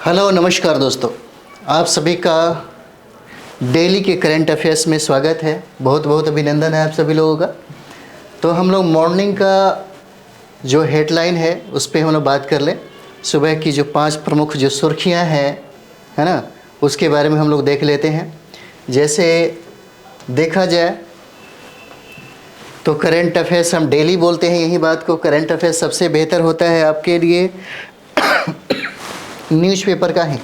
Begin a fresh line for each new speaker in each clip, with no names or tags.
Hello नमस्कार दोस्तों, आप सभी का डेली के करंट अफेयर्स में स्वागत है। बहुत बहुत अभिनंदन है आप सभी लोगों का। तो हम लोग मॉर्निंग का जो हेडलाइन है उस पर हम लोग बात कर लें। सुबह की जो 5 प्रमुख जो सुर्खियां हैं, है ना, उसके बारे में हम लोग देख लेते हैं। जैसे देखा जाए तो करंट अफेयर्स हम डेली बोलते हैं यही बात को, करंट अफेयर्स सबसे बेहतर होता है आपके लिए न्यूज़पेपर का ही।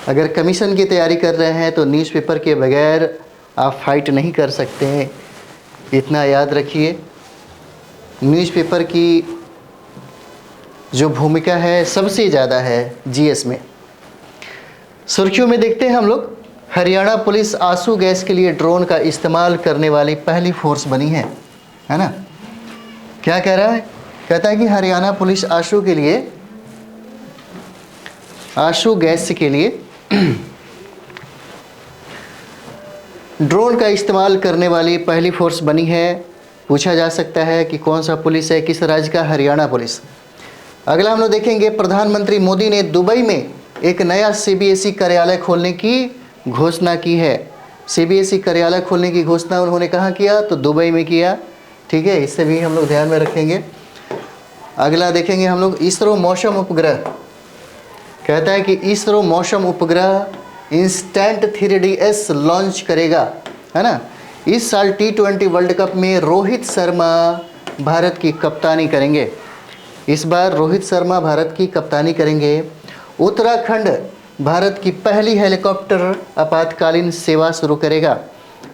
अगर कमीशन की तैयारी कर रहे हैं तो न्यूज़पेपर के बगैर आप फाइट नहीं कर सकते हैं, इतना याद रखिए। न्यूज़पेपर की जो भूमिका है सबसे ज़्यादा है जीएस में। सुर्खियों में देखते हैं हम लोग, हरियाणा पुलिस आंसू गैस के लिए ड्रोन का इस्तेमाल करने वाली पहली फोर्स बनी है ना। क्या कह रहा है? कहता है कि हरियाणा पुलिस आंसू गैस के लिए ड्रोन का इस्तेमाल करने वाली पहली फोर्स बनी है। पूछा जा सकता है कि कौन सा पुलिस है, किस राज्य का? हरियाणा पुलिस। अगला हम लोग देखेंगे, प्रधानमंत्री मोदी ने दुबई में एक नया सीबीएसई कार्यालय खोलने की घोषणा की है। सीबीएसई कार्यालय खोलने की घोषणा उन्होंने कहाँ किया? तो दुबई में किया। ठीक है, इससे भी हम लोग ध्यान में रखेंगे। अगला देखेंगे हम लोग, इसरो मौसम उपग्रह। कहता है कि इसरो मौसम उपग्रह इंस्टेंट 3DS लॉन्च करेगा, है ना। इस साल T20 वर्ल्ड कप में रोहित शर्मा भारत की कप्तानी करेंगे। इस बार रोहित शर्मा भारत की कप्तानी करेंगे। उत्तराखंड भारत की पहली हेलीकॉप्टर आपातकालीन सेवा शुरू करेगा।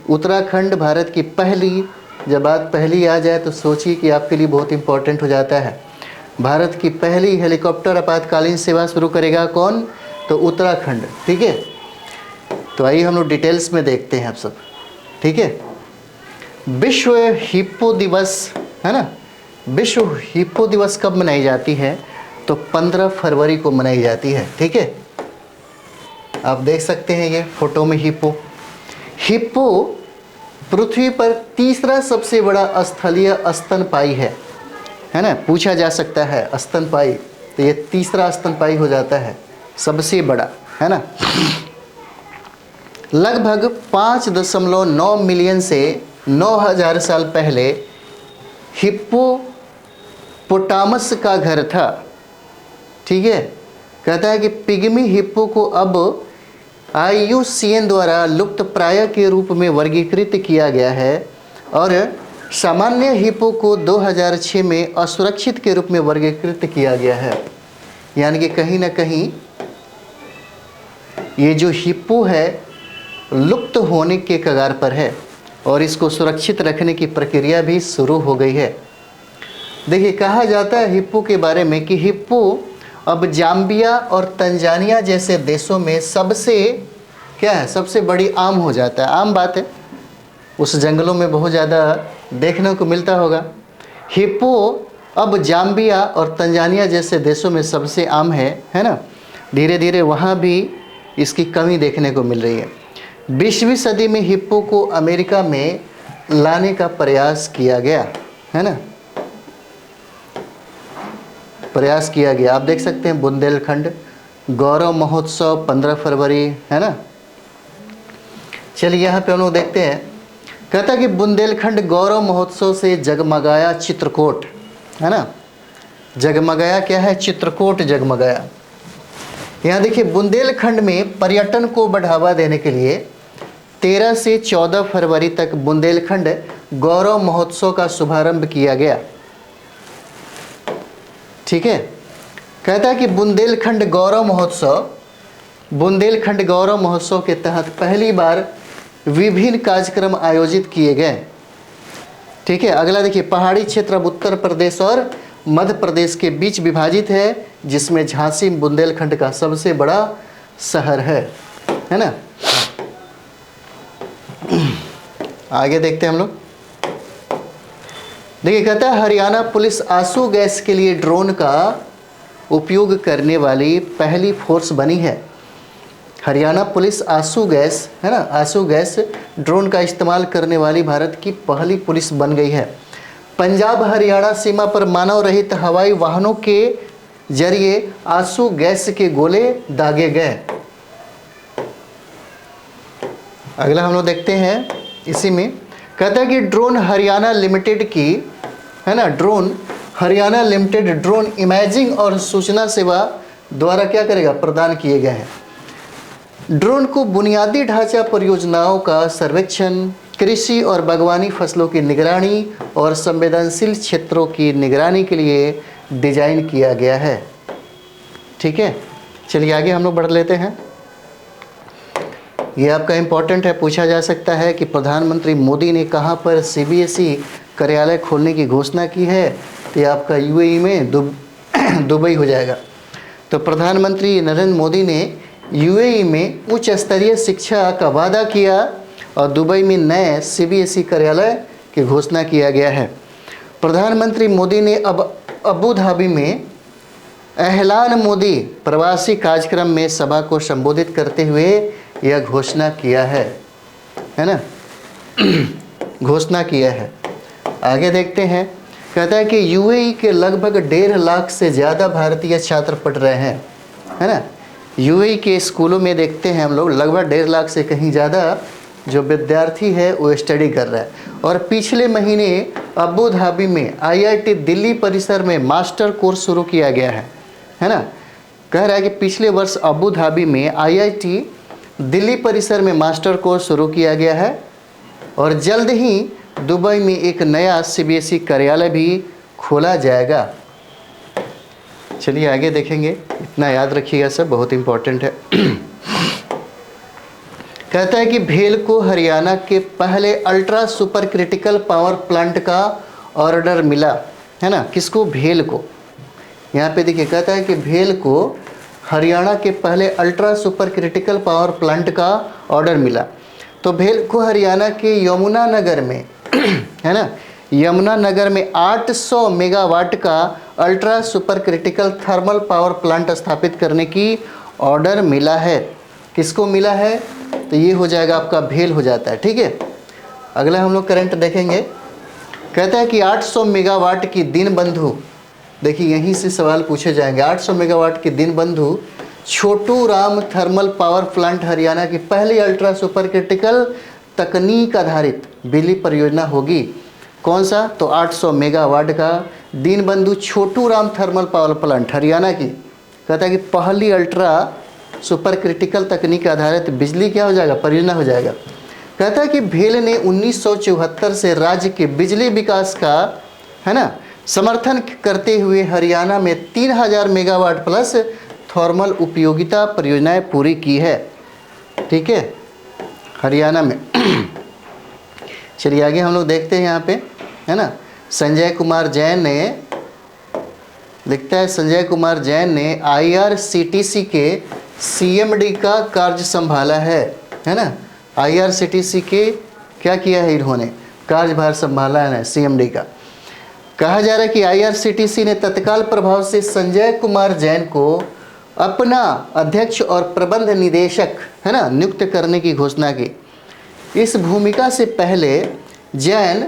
उत्तराखंड भारत की पहली, जब बात पहली आ जाए तो सोचिए कि आपके लिए बहुत इंपॉर्टेंट हो जाता है। भारत की पहली हेलीकॉप्टर आपातकालीन सेवा शुरू करेगा कौन? तो उत्तराखंड। ठीक है, तो आइए हम लोग डिटेल्स में देखते हैं आप सब। ठीक है, विश्व हिप्पो दिवस, है ना। विश्व हिप्पो दिवस कब मनाई जाती है? तो 15 फरवरी को मनाई जाती है। ठीक है, आप देख सकते हैं ये फोटो में हिप्पो पृथ्वी पर तीसरा सबसे बड़ा स्थलीय स्तनपायी है ना। पूछा जा सकता है स्तनपायी, तो ये तीसरा स्तनपायी हो जाता है, सबसे बड़ा, है ना। लगभग 5.9 मिलियन से 9,000 साल पहले हिप्पोपोटामस का घर था। ठीक है, कहता है कि पिग्मी हिप्पो को अब IUCN द्वारा लुप्त प्राय के रूप में वर्गीकृत किया गया है और सामान्य हिप्पो को 2006 में असुरक्षित के रूप में वर्गीकृत किया गया है। यानी कि कहीं ना कहीं ये जो हिप्पो है लुप्त होने के कगार पर है और इसको सुरक्षित रखने की प्रक्रिया भी शुरू हो गई है। देखिए, कहा जाता है हिप्पो के बारे में कि हिप्पो अब जाम्बिया और तंजानिया जैसे देशों में सबसे क्या है, सबसे बड़ी आम हो जाता है। आम बात है, उस जंगलों में बहुत ज़्यादा देखने को मिलता होगा। हिप्पो अब जाम्बिया और तंजानिया जैसे देशों में सबसे आम है ना। धीरे धीरे वहाँ भी इसकी कमी देखने को मिल रही है। 20वीं सदी में हिप्पो को अमेरिका में लाने का प्रयास किया गया, है ना, प्रयास किया गया। आप देख सकते हैं बुंदेलखंड गौरव महोत्सव 15 फरवरी, है ना। चलिए यहाँ पे हम लोग देखते हैं, कहता कि बुंदेलखंड गौरव महोत्सव से जगमगाया चित्रकूट, है ना। जगमगाया क्या है? चित्रकूट जगमगाया। यहाँ देखिए, बुंदेलखंड में पर्यटन को बढ़ावा देने के लिए 13 से 14 फरवरी तक बुंदेलखंड गौरव महोत्सव का शुभारंभ किया गया। ठीक है, कहता है कि बुंदेलखंड गौरव महोत्सव के तहत पहली बार विभिन्न कार्यक्रम आयोजित किए गए। ठीक है, अगला देखिए, पहाड़ी क्षेत्र अब उत्तर प्रदेश और मध्य प्रदेश के बीच विभाजित है, जिसमें झांसी बुंदेलखंड का सबसे बड़ा शहर है ना। आगे देखते हैं हम लोग। देखिए, कहता है हरियाणा पुलिस आंसू गैस के लिए ड्रोन का उपयोग करने वाली पहली फोर्स बनी है। हरियाणा पुलिस आंसू गैस, है ना, आंसू गैस ड्रोन का इस्तेमाल करने वाली भारत की पहली पुलिस बन गई है। पंजाब हरियाणा सीमा पर मानव रहित हवाई वाहनों के जरिए आंसू गैस के गोले दागे गए। अगला हम लोग देखते हैं इसी में, कहता है कि ड्रोन हरियाणा लिमिटेड की, है ना, drone Haryana limited drone imaging और सूचना सेवा द्वारा क्या करेगा, प्रदान किए गए हैं। ड्रोन को बुनियादी ढांचा परियोजनाओं का सर्वेक्षण, कृषि और बागवानी फसलों की निगरानी और संवेदनशील क्षेत्रों की निगरानी के लिए डिजाइन किया गया है। ठीक है, चलिए आगे हम लोग बढ़ लेते हैं। ये आपका इम्पोर्टेंट है, पूछा जा सकता है कि प्रधानमंत्री मोदी ने कहाँ पर सीबीएसई कार्यालय खोलने की घोषणा की है, तो ये आपका यूएई में दुबई हो जाएगा। तो प्रधानमंत्री नरेंद्र मोदी ने यूएई में उच्च स्तरीय शिक्षा का वादा किया और दुबई में नए सीबीएसई कार्यालय की घोषणा किया गया है। प्रधानमंत्री मोदी ने अब अबू धाबी में एहलान मोदी प्रवासी कार्यक्रम में सभा को संबोधित करते हुए यह घोषणा किया है ना, घोषणा किया है। आगे देखते हैं, कहता है कि यूएई के लगभग 1.5 लाख से ज़्यादा भारतीय छात्र पढ़ रहे हैं, है ना। यूएई के स्कूलों में देखते हैं हम लोग लगभग 1.5 लाख से कहीं ज़्यादा जो विद्यार्थी है वो स्टडी कर रहा है। और पिछले महीने अबू धाबी में आईआईटी दिल्ली परिसर में मास्टर कोर्स शुरू किया गया है ना। कह रहा है कि पिछले वर्ष अबू धाबी में आईआईटी दिल्ली परिसर में मास्टर कोर्स शुरू किया गया है और जल्द ही दुबई में एक नया सीबीएसई कार्यालय भी खोला जाएगा। चलिए आगे देखेंगे, इतना याद रखिएगा, सब बहुत इम्पोर्टेंट है। कहता है कि भेल को हरियाणा के पहले ultra super critical power plant का ऑर्डर मिला, है ना। किसको, भेल को। यहाँ पे देखिए, कहता है कि भेल को हरियाणा के पहले ultra super critical power plant का ऑर्डर मिला। तो भेल को हरियाणा के यमुनानगर में है ना, यमुनानगर में 800 मेगावाट का ultra super critical thermal power plant स्थापित करने की ऑर्डर मिला है। किसको मिला है, तो ये हो जाएगा आपका भेल हो जाता है। ठीक है, अगला हम लोग करंट देखेंगे। कहता है कि 800 मेगावाट की दीनबंधु, देखिए यहीं से सवाल पूछे जाएंगे। 800 मेगावाट की Deenbandhu Chhotu Ram thermal power plant Haryana की पहली अल्ट्रा सुपर क्रिटिकल तकनीक आधारित बिजली परियोजना होगी। कौन सा, तो 800 मेगावाट का Deenbandhu Chhotu Ram thermal power plant Haryana की, कहता है कि पहली अल्ट्रा सुपर क्रिटिकल तकनीक आधारित बिजली क्या हो जाएगा, परियोजना हो जाएगा। कहता है कि भेल ने 1974 से राज्य के बिजली विकास का, है ना, समर्थन करते हुए हरियाणा में 3000 मेगावाट प्लस थर्मल उपयोगिता परियोजनाएं पूरी की है। ठीक है, हरियाणा में। चलिए आगे हम लोग देखते हैं यहाँ पे, है ना। संजय कुमार जैन ने लिखता है, संजय कुमार जैन ने आईआरसीटीसी के सीएमडी का कार्य संभाला है ना। आईआरसीटीसी के क्या किया है इन्होंने, कार्यभार संभाला है सीएमडी का। कहा जा रहा है कि आईआरसीटीसी ने तत्काल प्रभाव से संजय कुमार जैन को अपना अध्यक्ष और प्रबंध निदेशक, है ना, नियुक्त करने की घोषणा की। इस भूमिका से पहले जैन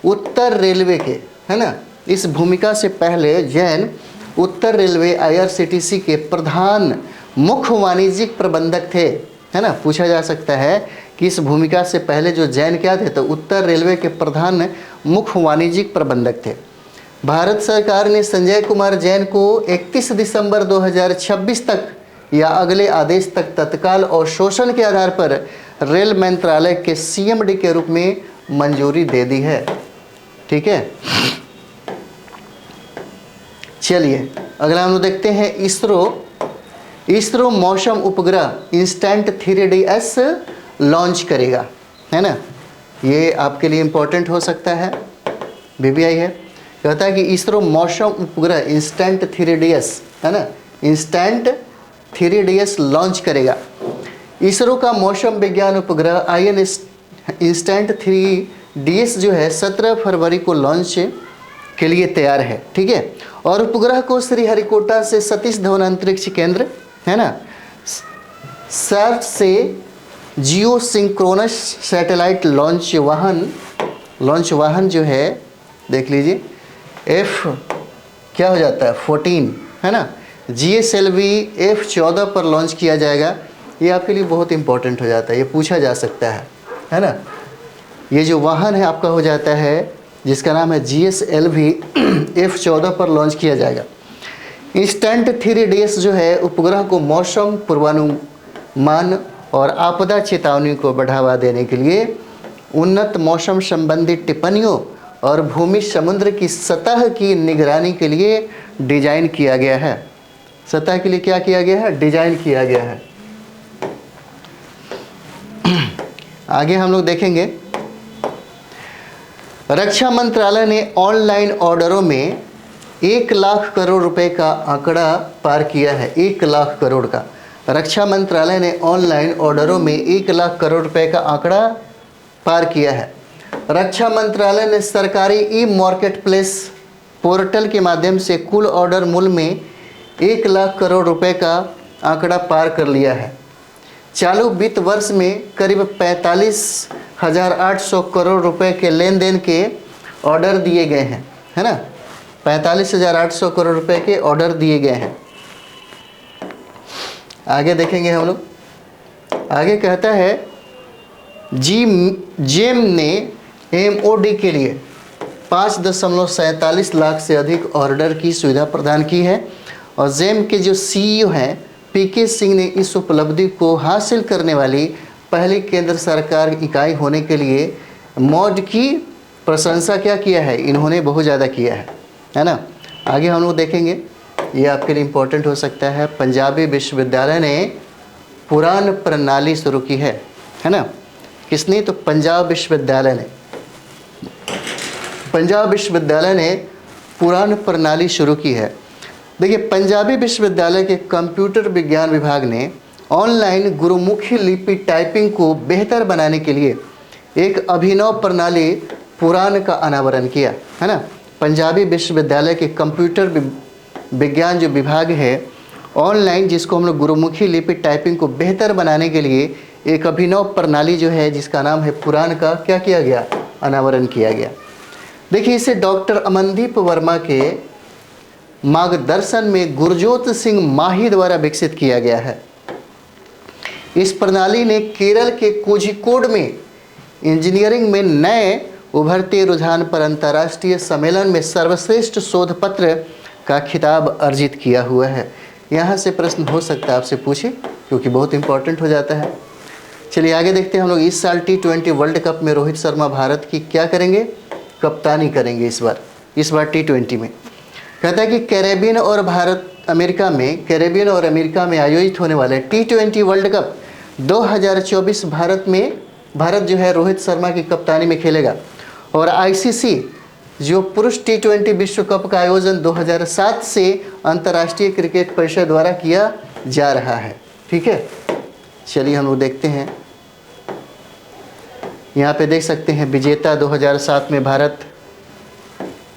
उत्तर रेलवे के, है ना, इस भूमिका से पहले जैन उत्तर रेलवे आईआरसीटीसी के प्रधान मुख्य वाणिज्यिक प्रबंधक थे, है ना। पूछा जा सकता है कि इस भूमिका से पहले जो जैन क्या थे, तो उत्तर रेलवे के प्रधान मुख्य वाणिज्यिक प्रबंधक थे। भारत सरकार ने संजय कुमार जैन को 31 दिसंबर 2026 तक या अगले आदेश तक तत्काल और शोषण के आधार पर रेल मंत्रालय के सीएमडी के रूप में मंजूरी दे दी है। ठीक है, चलिए अगला हम लोग देखते हैं। इसरो मौसम उपग्रह इंस्टेंट 3DS लॉन्च करेगा, है ना। ये आपके लिए इम्पोर्टेंट हो सकता है, VBI है। कहता है कि इसरो मौसम उपग्रह इंस्टेंट 3DS, है ना, इंस्टेंट 3DS लॉन्च करेगा। इसरो का मौसम विज्ञान उपग्रह IN इंस्टेंट 3DS जो है 17 फरवरी को लॉन्च के लिए तैयार है। ठीक है, और उपग्रह को श्रीहरिकोटा से सतीश धवन अंतरिक्ष केंद्र, है ना, सर्च से जियो सिंक्रोनस सैटेलाइट लॉन्च वाहन जो है, देख लीजिए F क्या हो जाता है 14, है ना, GSLV F14 पर लॉन्च किया जाएगा। ये आपके लिए बहुत इंपॉर्टेंट हो जाता है, ये पूछा जा सकता है ना। ये जो वाहन है आपका हो जाता है जिसका नाम है GSLV F14 पर लॉन्च किया जाएगा। इंस्टेंट 3DS जो है उपग्रह को मौसम पूर्वानुमान और आपदा चेतावनी को बढ़ावा देने के लिए उन्नत मौसम संबंधी टिप्पणियों और भूमि समुद्र की सतह की निगरानी के लिए डिजाइन किया गया है। सतह के लिए क्या किया गया है? डिजाइन किया गया है। आगे हम लोग देखेंगे, रक्षा मंत्रालय ने ऑनलाइन ऑर्डरों में 1 लाख करोड़ रुपए का आंकड़ा पार किया है। 1 लाख करोड़ का रक्षा मंत्रालय ने ऑनलाइन ऑर्डरों में 1 लाख करोड़ रुपए का आंकड़ा पार किया है। रक्षा मंत्रालय ने सरकारी ई मार्केट प्लेस पोर्टल के माध्यम से कुल ऑर्डर मूल्य में 1 लाख करोड़ रुपए का आंकड़ा पार कर लिया है। चालू वित्त वर्ष में करीब 45,800 करोड़ रुपए के लेन देन के ऑर्डर दिए गए हैं, है ना। 45,800 करोड़ रुपए के ऑर्डर दिए गए हैं। आगे देखेंगे हम लोग, आगे कहता है जेम ने MOD के लिए 5.47 लाख से अधिक ऑर्डर की सुविधा प्रदान की है और जेम के जो CEO हैं PK सिंह ने इस उपलब्धि को हासिल करने वाली पहली केंद्र सरकार इकाई होने के लिए MOD की प्रशंसा क्या किया है, इन्होंने बहुत ज़्यादा किया है ना। आगे हम लोग देखेंगे, ये आपके लिए इम्पोर्टेंट हो सकता है। पंजाबी विश्वविद्यालय ने पुराण प्रणाली शुरू की है ना। किसने? तो पंजाब विश्वविद्यालय ने। पंजाब विश्वविद्यालय ने पुराण प्रणाली शुरू की है। देखिए, पंजाबी विश्वविद्यालय के कंप्यूटर विज्ञान विभाग ने ऑनलाइन गुरुमुखी लिपि टाइपिंग को बेहतर बनाने के लिए एक अभिनव प्रणाली पुराण का अनावरण किया, है ना। पंजाबी विश्वविद्यालय के कंप्यूटर विज्ञान जो विभाग है ऑनलाइन, जिसको हम लोग गुरुमुखी लिपि टाइपिंग को बेहतर बनाने के लिए एक अभिनव प्रणाली जो है जिसका नाम है पुराण का क्या किया गया? अनावरण किया गया। देखिए, इसे डॉक्टर अमनदीप वर्मा के मार्गदर्शन में गुरजोत सिंह माही द्वारा विकसित किया गया है। इस प्रणाली ने केरल के कोझिकोड में इंजीनियरिंग में नए उभरते रुझान पर अंतर्राष्ट्रीय सम्मेलन में सर्वश्रेष्ठ शोध पत्र का खिताब अर्जित किया हुआ है। यहाँ से प्रश्न हो सकता है आपसे पूछे, क्योंकि बहुत इंपॉर्टेंट हो जाता है। चलिए आगे देखते हैं हम लोग। इस साल T20 वर्ल्ड कप में रोहित शर्मा भारत की क्या करेंगे? कप्तानी करेंगे इस बार T20 में। कहता है कि कैरेबियन और अमेरिका में आयोजित होने वाले T20 वर्ल्ड कप 2024 भारत जो है रोहित शर्मा की कप्तानी में खेलेगा। और ICC जो पुरुष T20 विश्व कप का आयोजन 2007 से अंतर्राष्ट्रीय क्रिकेट परिषद द्वारा किया जा रहा है। ठीक है, चलिए हम लोग देखते हैं। यहाँ पे देख सकते हैं विजेता 2007 में भारत,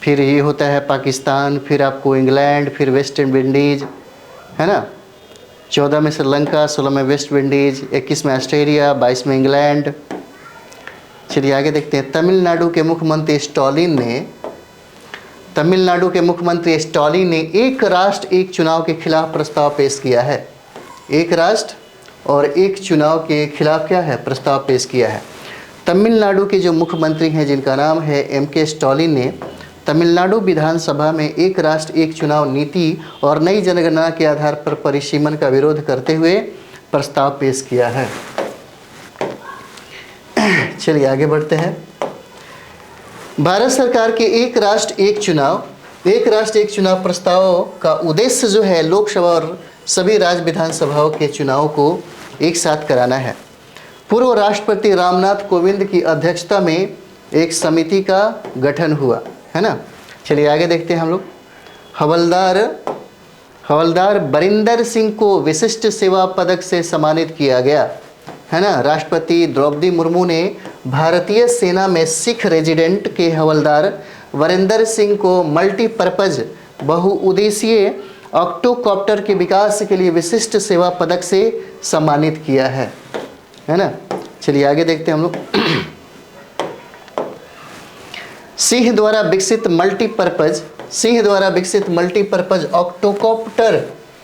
फिर ये होता है पाकिस्तान, फिर आपको इंग्लैंड, फिर वेस्ट इंडीज़, है ना। 14 में श्रीलंका, 16 में वेस्ट इंडीज़, 21 में ऑस्ट्रेलिया, 22 में इंग्लैंड। चलिए आगे देखते हैं। तमिलनाडु के मुख्यमंत्री स्टालिन ने एक राष्ट्र एक चुनाव के खिलाफ प्रस्ताव पेश किया है। एक राष्ट्र और एक चुनाव के खिलाफ क्या है? प्रस्ताव पेश किया है। तमिलनाडु के जो मुख्यमंत्री हैं जिनका नाम है MK स्टालिन ने तमिलनाडु विधानसभा में एक राष्ट्र एक चुनाव नीति और नई जनगणना के आधार पर परिसीमन का विरोध करते हुए प्रस्ताव पेश किया है। चलिए आगे बढ़ते हैं। भारत सरकार के एक राष्ट्र एक चुनाव प्रस्ताव का उद्देश्य जो है लोकसभा और सभी राज्य विधानसभाओं के चुनाव को एक साथ कराना है। पूर्व राष्ट्रपति रामनाथ कोविंद की अध्यक्षता में एक समिति का गठन हुआ, है ना। चलिए आगे देखते हैं हम लोग। हवलदार बरिंदर सिंह को विशिष्ट सेवा पदक से सम्मानित किया गया, है ना। राष्ट्रपति द्रौपदी मुर्मू ने भारतीय सेना में सिख रेजिडेंट के हवलदार वरिंदर सिंह को मल्टीपर्पज बहुउद्देशीय ऑक्टोकॉप्टर के विकास के लिए विशिष्ट सेवा पदक से सम्मानित किया है ना। चलिए आगे देखते हैं हम लोग। सिंह द्वारा विकसित मल्टीपर्पज ऑक्टोकॉप्टर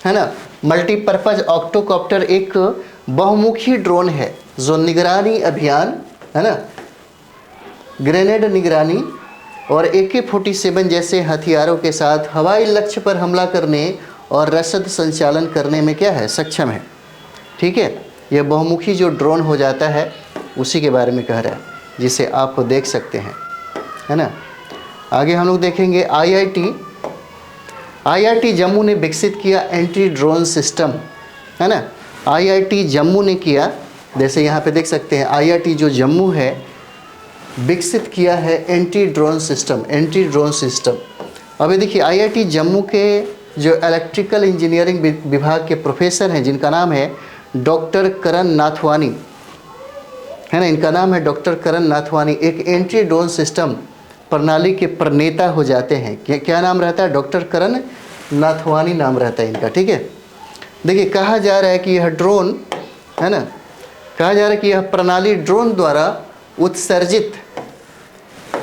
है ना। मल्टीपर्पज ऑक्टोकॉप्टर एक बहुमुखी ड्रोन है जो निगरानी अभियान, है ना, ग्रेनेड निगरानी और AK-47 जैसे हथियारों के साथ हवाई लक्ष्य पर हमला करने और रसद संचालन करने में क्या है, सक्षम है। ठीक है, यह बहुमुखी जो ड्रोन हो जाता है उसी के बारे में कह रहा है, जिसे आप देख सकते हैं, है ना। आगे हम लोग देखेंगे IIT जम्मू ने विकसित किया एंटी ड्रोन सिस्टम, है ना। IIT जम्मू ने किया, जैसे यहाँ पे देख सकते हैं IIT जो जम्मू है विकसित किया है एंटी ड्रोन सिस्टम। अभी देखिए IIT जम्मू के जो इलेक्ट्रिकल इंजीनियरिंग विभाग के प्रोफेसर हैं जिनका नाम है डॉक्टर करण नाथवानी, है ना, इनका नाम है डॉक्टर करण नाथवानी, एक एंटी ड्रोन सिस्टम प्रणाली के प्रणेता हो जाते हैं। क्या नाम रहता है, डॉक्टर करण नाथवानी नाम रहता है इनका। ठीक है, देखिए कहा जा रहा है कि यह ड्रोन, है ना, कहा जा रहा है कि यह प्रणाली ड्रोन द्वारा उत्सर्जित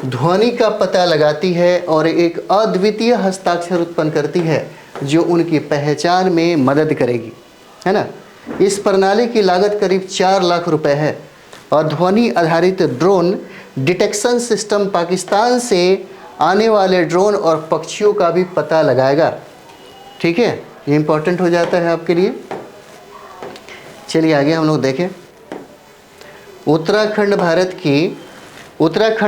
ध्वनि का पता लगाती है और एक अद्वितीय हस्ताक्षर उत्पन्न करती है जो उनकी पहचान में मदद करेगी, है ना। इस प्रणाली की लागत करीब 4 लाख रुपए है और ध्वनि आधारित ड्रोन डिटेक्शन सिस्टम पाकिस्तान से आने वाले ड्रोन और पक्षियों का भी पता लगाएगा। ठीक है, ये इंपॉर्टेंट हो जाता है आपके लिए। चलिए आगे हम लोग देखें। उत्तराखंड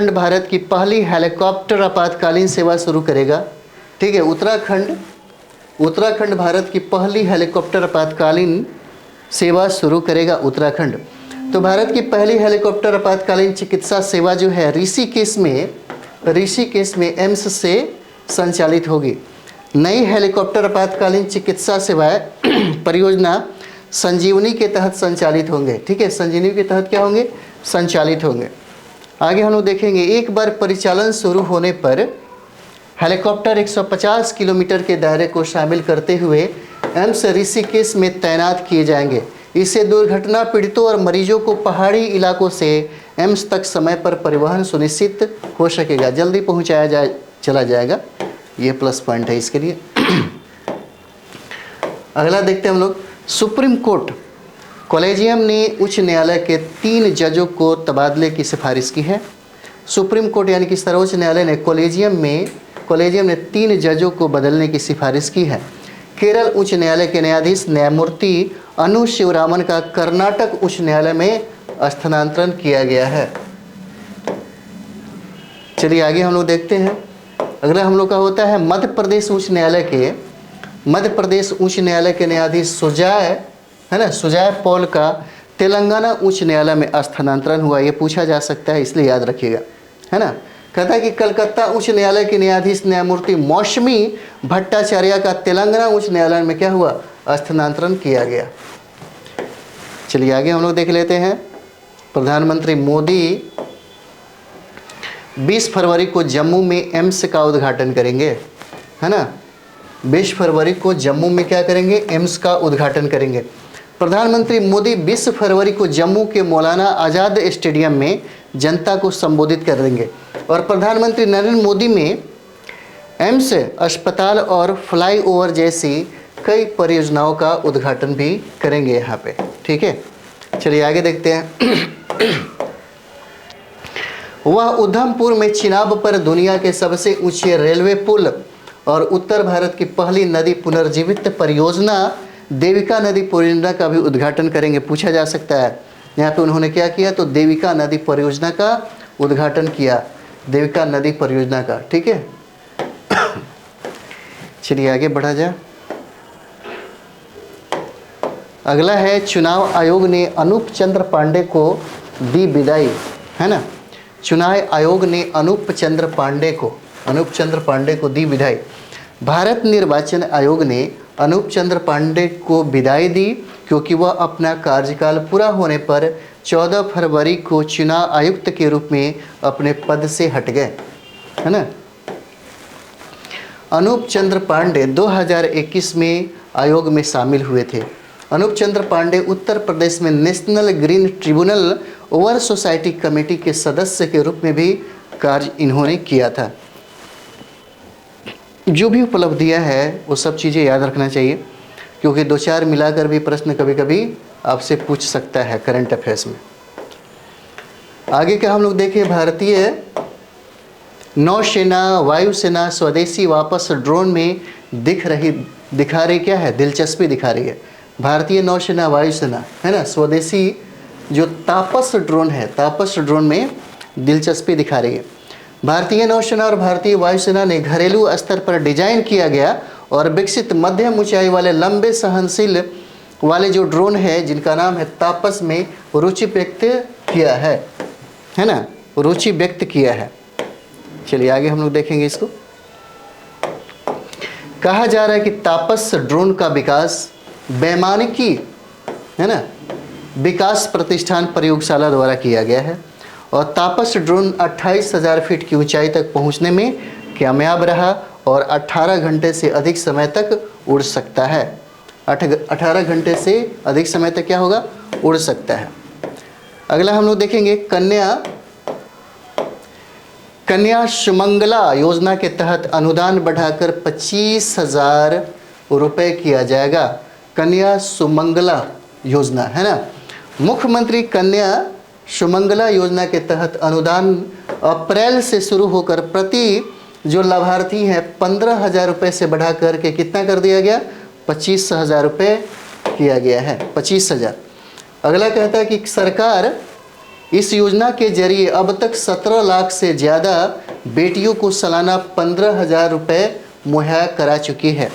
भारत की पहली हेलीकॉप्टर आपातकालीन सेवा शुरू करेगा। ठीक है, उत्तराखंड भारत की पहली हेलीकॉप्टर आपातकालीन सेवा शुरू करेगा उत्तराखंड। तो भारत की पहली हेलीकॉप्टर आपातकालीन चिकित्सा सेवा जो है ऋषिकेश में एम्स से संचालित होगी। नई हेलीकॉप्टर आपातकालीन चिकित्सा सेवाएं परियोजना संजीवनी के तहत संचालित होंगे। ठीक है, संजीवनी के तहत क्या होंगे, संचालित होंगे। आगे हम लोग देखेंगे, एक बार परिचालन शुरू होने पर हेलीकॉप्टर 150 किलोमीटर के दायरे को शामिल करते हुए एम्स ऋषिकेश में तैनात किए जाएंगे। इससे दुर्घटना पीड़ितों और मरीजों को पहाड़ी इलाकों से एम्स तक समय पर परिवहन सुनिश्चित हो सकेगा, जल्दी पहुंचाया चला जाएगा। ये प्लस पॉइंट है इसके लिए। अगला देखते हैं हम लोग। सुप्रीम कोर्ट कॉलेजियम ने उच्च न्यायालय के 3 जजों को तबादले की सिफारिश की है। सुप्रीम कोर्ट यानी कि सर्वोच्च न्यायालय ने कॉलेजियम ने 3 जजों को बदलने की सिफारिश की है। केरल उच्च न्यायालय के न्यायाधीश न्यायमूर्ति अनु शिवरामन का कर्नाटक उच्च न्यायालय में स्थानांतरण किया गया है। चलिए आगे हम लोग देखते हैं। अगला हम लोग का होता है मध्य प्रदेश उच्च न्यायालय के न्यायाधीश सुजाय पॉल का तेलंगाना उच्च न्यायालय में स्थानांतरण हुआ। ये पूछा जा सकता है, इसलिए याद रखिएगा, है ना। कहता है कि कलकत्ता उच्च न्यायालय के न्यायाधीश न्यायमूर्ति मौसमी भट्टाचार्य का तेलंगाना उच्च न्यायालय में क्या हुआ, स्थानांतरण किया गया। चलिए आगे हम लोग देख लेते हैं। प्रधानमंत्री मोदी 20 फरवरी को जम्मू में एम्स का उद्घाटन करेंगे, है ना। 20 फरवरी को जम्मू में क्या करेंगे, एम्स का उद्घाटन करेंगे। प्रधानमंत्री मोदी 20 फरवरी को जम्मू के मौलाना आज़ाद स्टेडियम में जनता को संबोधित करेंगे और प्रधानमंत्री नरेंद्र मोदी में एम्स अस्पताल और फ्लाईओवर जैसी कई परियोजनाओं का उद्घाटन भी करेंगे यहाँ पे। ठीक है, चलिए आगे देखते हैं। वह उधमपुर में चिनाब पर दुनिया के सबसे ऊंचे रेलवे पुल और उत्तर भारत की पहली नदी पुनर्जीवित परियोजना देविका नदी परियोजना का भी उद्घाटन करेंगे। पूछा जा सकता है यहाँ पे उन्होंने क्या किया, तो देविका नदी परियोजना का उद्घाटन किया, देविका नदी परियोजना का। ठीक है, चलिए आगे बढ़ा जाए। अगला है चुनाव आयोग ने अनूप चंद्र पांडे को दी विदाई, है ना। चुनाव आयोग ने अनूप चंद्र पांडे को दी विदाई। भारत निर्वाचन आयोग ने अनूप चंद्र पांडे को विदाई दी क्योंकि वह अपना कार्यकाल पूरा होने पर 14 फरवरी को चुनाव आयुक्त के रूप में अपने पद से हट गए, है ना। अनूप चंद्र पांडे 2021 में आयोग में शामिल हुए थे। अनूप चंद्र पांडे उत्तर प्रदेश में national green tribunal over society committee के सदस्य के रूप में भी कार्य इन्होंने किया था। जो भी उपलब्धियां है वो सब चीज़ें याद रखना चाहिए। क्योंकि 2-4 मिलाकर भी प्रश्न कभी कभी आपसे पूछ सकता है करंट अफेयर्स में। आगे का हम लोग देखें, भारतीय नौसेना वायुसेना स्वदेशी वापस ड्रोन में दिखा रही क्या है, दिलचस्पी दिखा रही है। भारतीय नौसेना वायुसेना है ना, स्वदेशी जो तापस ड्रोन है, तापस ड्रोन में दिलचस्पी दिखा रही है। भारतीय नौसेना और भारतीय वायुसेना ने घरेलू स्तर पर डिजाइन किया गया और विकसित मध्यम ऊंचाई वाले लंबे सहनशील वाले जो ड्रोन है, जिनका नाम है तापस, में रुचि व्यक्त किया है ना, रुचि व्यक्त किया है। चलिए आगे हम लोग देखेंगे इसको। कहा जा रहा है कि तापस ड्रोन का विकास वैमानिकी है ना विकास प्रतिष्ठान प्रयोगशाला द्वारा किया गया है और तापस ड्रोन 28,000 फीट की ऊंचाई तक पहुंचने में कामयाब रहा और 18 घंटे से अधिक समय तक उड़ सकता है। 18 घंटे से अधिक समय तक क्या होगा, उड़ सकता है। अगला हम लोग देखेंगे, कन्या सुमंगला योजना के तहत अनुदान बढ़ाकर 25,000 रुपये किया जाएगा। कन्या सुमंगला योजना है ना, मुख्यमंत्री कन्या सुमंगला योजना के तहत अनुदान अप्रैल से शुरू होकर प्रति जो लाभार्थी हैं 15,000 रुपये से बढ़ा करके कितना कर दिया गया, 25,000 रुपये किया गया है, 25,000। अगला कहता है कि सरकार इस योजना के जरिए अब तक 17 लाख से ज़्यादा बेटियों को सालाना 15,000 रुपये मुहैया करा चुकी है।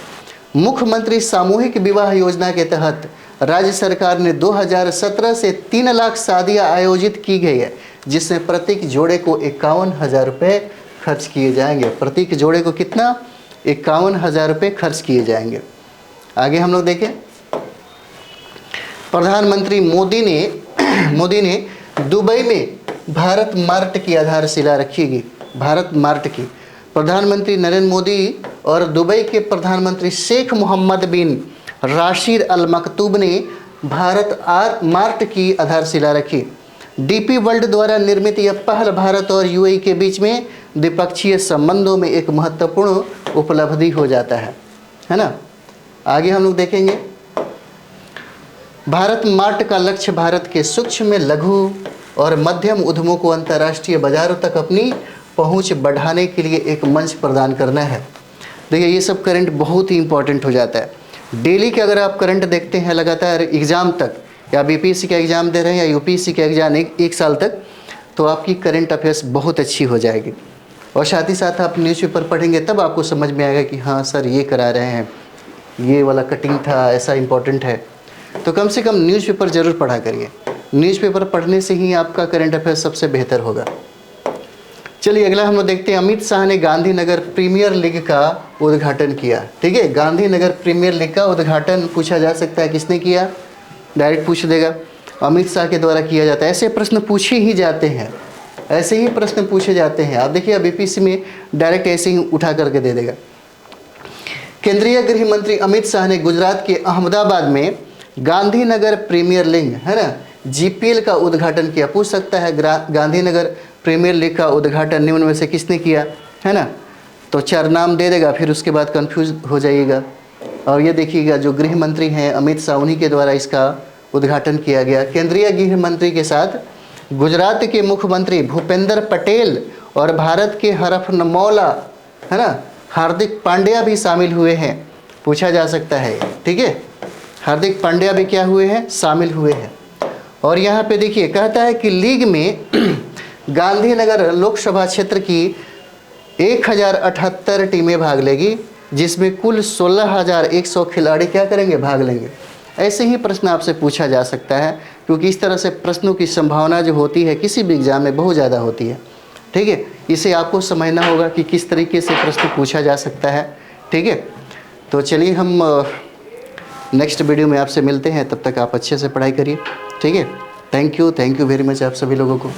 मुख्यमंत्री सामूहिक विवाह योजना के तहत राज्य सरकार ने 2017 से 3 लाख शादियाँ आयोजित की गई है, जिसमें प्रत्येक जोड़े को 51,000 रुपये खर्च किए जाएंगे। प्रत्येक जोड़े को कितना, 51,000 रुपये खर्च किए जाएंगे। आगे हम लोग देखें, प्रधानमंत्री मोदी ने दुबई में भारत मार्ट की आधारशिला रखी। भारत मार्ट की प्रधानमंत्री नरेंद्र मोदी और दुबई के प्रधानमंत्री शेख मोहम्मद बिन राशिद अल मकतूब ने भारत मार्ट की आधारशिला रखी। डीपी वर्ल्ड द्वारा निर्मित यह पहल भारत और यूएई के बीच में द्विपक्षीय संबंधों में एक महत्वपूर्ण उपलब्धि हो जाता है ना। आगे हम लोग देखेंगे, भारत मार्ट का लक्ष्य भारत के सूक्ष्म, लघु और मध्यम उद्यमों को अंतर्राष्ट्रीय बाजारों तक अपनी पहुंच बढ़ाने के लिए एक मंच प्रदान करना है। देखिए ये सब करंट बहुत ही इंपॉर्टेंट हो जाता है। डेली के अगर आप करंट देखते हैं लगातार एग्ज़ाम तक, या बीपीएससी का एग्ज़ाम दे रहे हैं या यूपीएससी का एग्ज़ाम एक साल तक, तो आपकी करंट अफेयर्स बहुत अच्छी हो जाएगी। और साथ ही साथ आप न्यूज़पेपर पढ़ेंगे तब आपको समझ में आएगा कि हाँ सर ये करा रहे हैं, ये वाला कटिंग था, ऐसा इंपॉर्टेंट है। तो कम से कम न्यूज़पेपर ज़रूर पढ़ा करिए। न्यूज़पेपर पढ़ने से ही आपका करंट अफेयर सबसे बेहतर होगा। चलिए अगला हम लोग देखते हैं, अमित शाह ने गांधीनगर प्रीमियर लीग का उद्घाटन किया। ठीक है, गांधीनगर प्रीमियर लीग का उद्घाटन पूछा जा सकता है किसने किया, डायरेक्ट पूछ देगा, अमित शाह के द्वारा किया जाता है। ऐसे प्रश्न पूछे ही जाते हैं, ऐसे ही प्रश्न पूछे जाते हैं। आप देखिए बीपीएससी में डायरेक्ट ऐसे ही उठा करके दे देगा। केंद्रीय गृह मंत्री अमित शाह ने गुजरात के अहमदाबाद में गांधीनगर प्रीमियर लीग है ना जीपीएल का उद्घाटन किया। पूछ सकता है गांधीनगर प्रीमियर लीग का उद्घाटन निम्न में से किसने किया, है ना। तो 4 नाम दे देगा, फिर उसके बाद कंफ्यूज हो जाइएगा। और ये देखिएगा जो गृह मंत्री हैं अमित शाह, उन्हीं के द्वारा इसका उद्घाटन किया गया। केंद्रीय गृह मंत्री के साथ गुजरात के मुख्यमंत्री भूपेंद्र पटेल और भारत के हरफनमौला है ना हार्दिक पांड्या भी शामिल हुए हैं। पूछा जा सकता है, ठीक है, हार्दिक पांड्या भी क्या हुए हैं, शामिल हुए हैं। और यहाँ पे देखिए कहता है कि लीग में गांधीनगर लोकसभा क्षेत्र की 1078 टीमें भाग लेगी, जिसमें कुल 16,100 खिलाड़ी क्या करेंगे, भाग लेंगे। ऐसे ही प्रश्न आपसे पूछा जा सकता है, क्योंकि इस तरह से प्रश्नों की संभावना जो होती है किसी भी एग्जाम में बहुत ज़्यादा होती है। ठीक है, इसे आपको समझना होगा कि किस तरीके से प्रश्न पूछा जा सकता है। ठीक है, तो चलिए हम नेक्स्ट वीडियो में आपसे मिलते हैं। तब तक आप अच्छे से पढ़ाई करिए। ठीक है, थैंक यू वेरी मच आप सभी लोगों को।